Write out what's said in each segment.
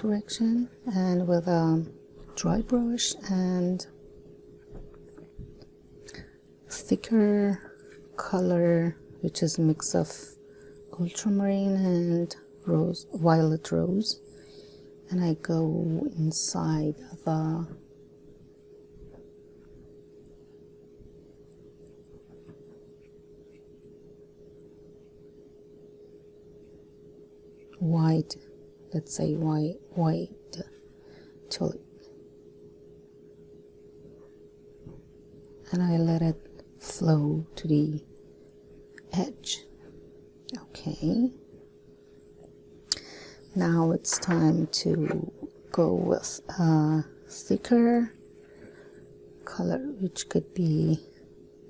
direction, and with a dry brush and thicker color, which is a mix of ultramarine and violet rose, and I go inside of a white, let's say white tulip, and I let it flow to the edge. Okay, now it's time to go with a thicker color, which could be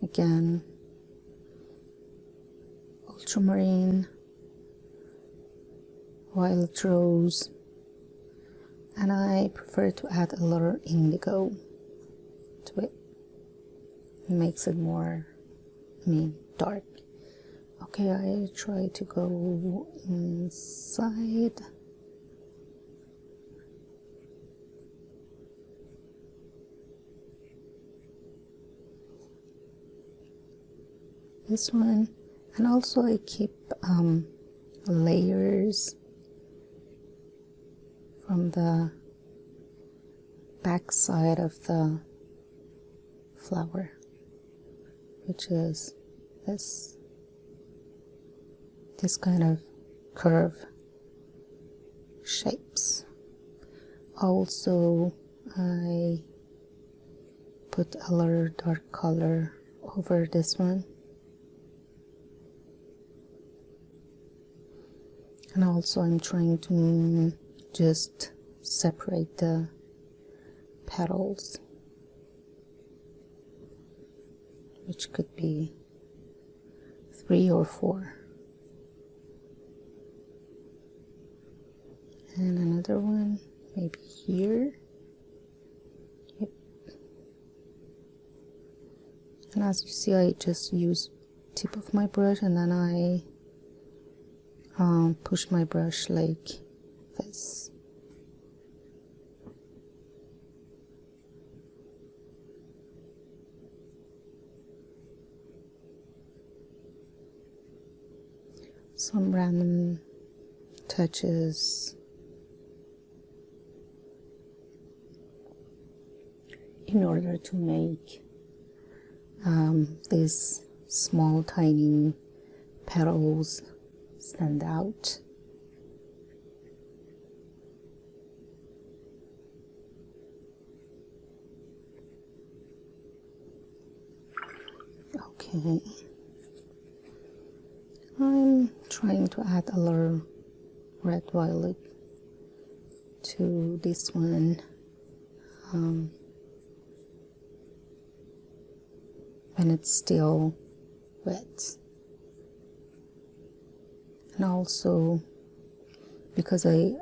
again ultramarine, violet rose, and I prefer to add a little indigo to it. It makes it more, dark. Okay, I try to go inside. This one, and also I keep layers from the back side of the flower, which is this kind of curve shapes. Also, I put a little dark color over this one, and also I'm trying to just separate the petals, which could be 3 or 4. And another one maybe here. Yep. And as you see, I just use tip of my brush, and then I push my brush like this. Some random touches in order to make these small tiny petals stand out. Okay, I'm trying to add a little red violet to this one. When it's still wet, and also because I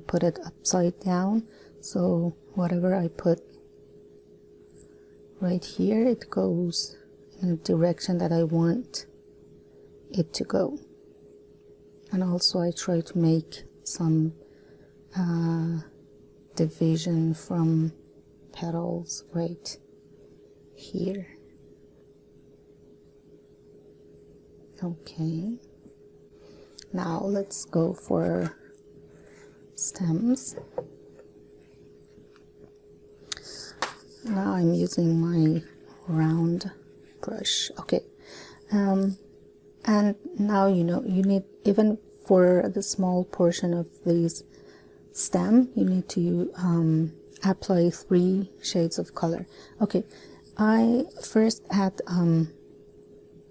put it upside down, so whatever I put right here, it goes in a direction that I want it to go. And also I try to make some division from petals right here. Okay, now let's go for stems. Now I'm using my round brush. Okay, and now you need, even for the small portion of this stem, you need to apply 3 shades of color. Okay, I first add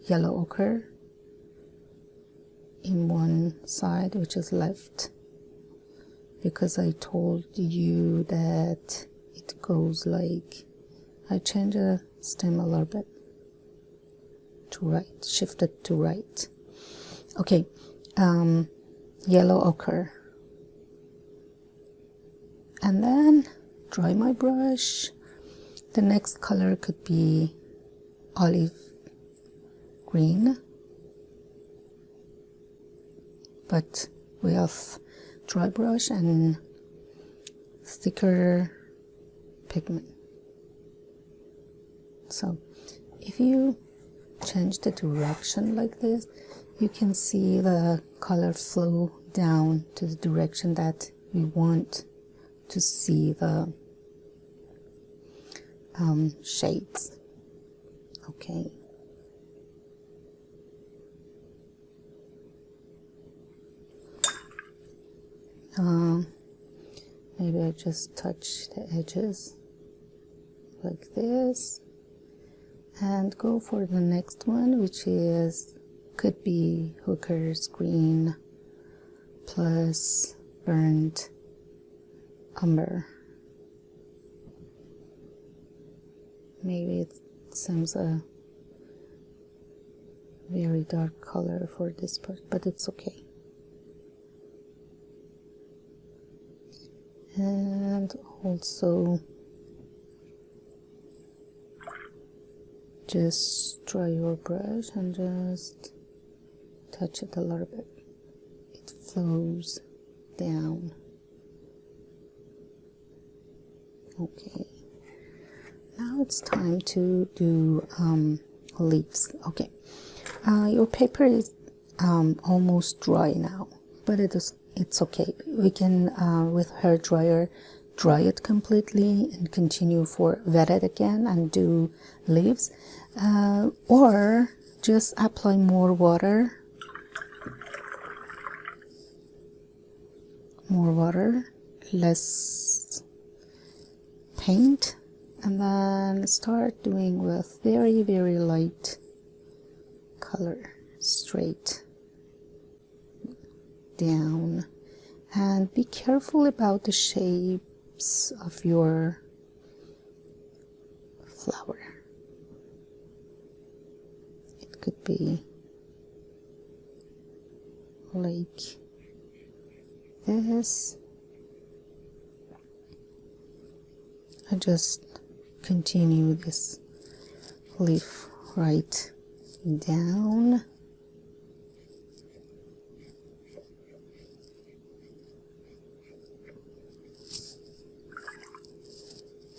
yellow ochre in one side, which is left, because I told you that it goes like, I change the stem a little bit to right, shift it to right. Okay, yellow ochre, and then dry my brush. The next color could be olive green, but with dry brush, and thicker pigment. So if you change the direction like this, you can see the color flow down to the direction that we want to see the shades. Okay. Maybe I just touch the edges like this and go for the next one, which could be Hooker's green plus burnt umber. Maybe it seems a very dark color for this part, but it's okay. And also just dry your brush and just touch it a little bit. It flows down. Okay, now it's time to do leaves. Okay, your paper is almost dry now, but it's okay. We can with hair dryer dry it completely and continue for wet it again and do leaves, or just apply more water, less paint, and then start doing with very, very light color straight down. And be careful about the shapes of your flower. It could be like this. I just continue this leaf right down.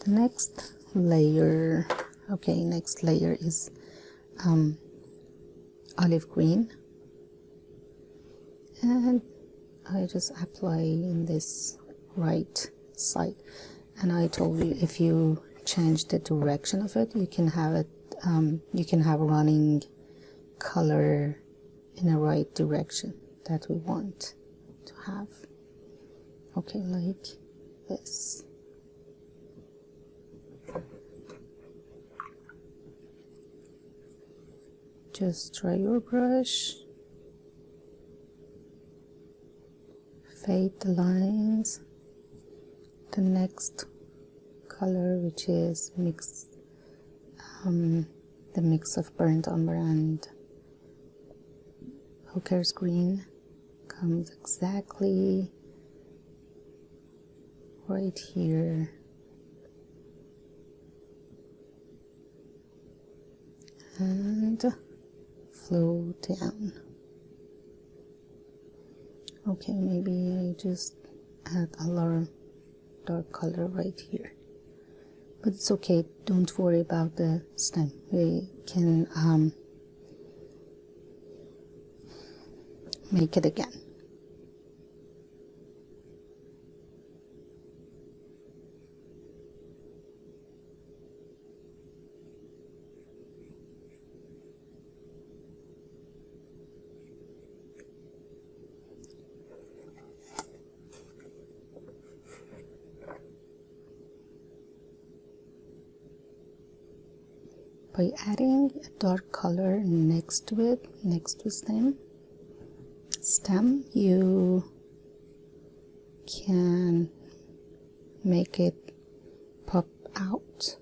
The next layer, okay, next layer is olive green, and I just apply in this right side. And I told you, if you change the direction of it, you can have it, you can have running color in the right direction that we want to have. Okay, like this. Just dry your brush, fade the lines. The next color, which is the mix of burnt umber and Hooker's green, comes exactly right here. And flow down. Okay, maybe I just add a little dark color right here, but it's okay, don't worry about the stem. We can make it again. By adding a dark color next to it, next to stem, you can make it pop out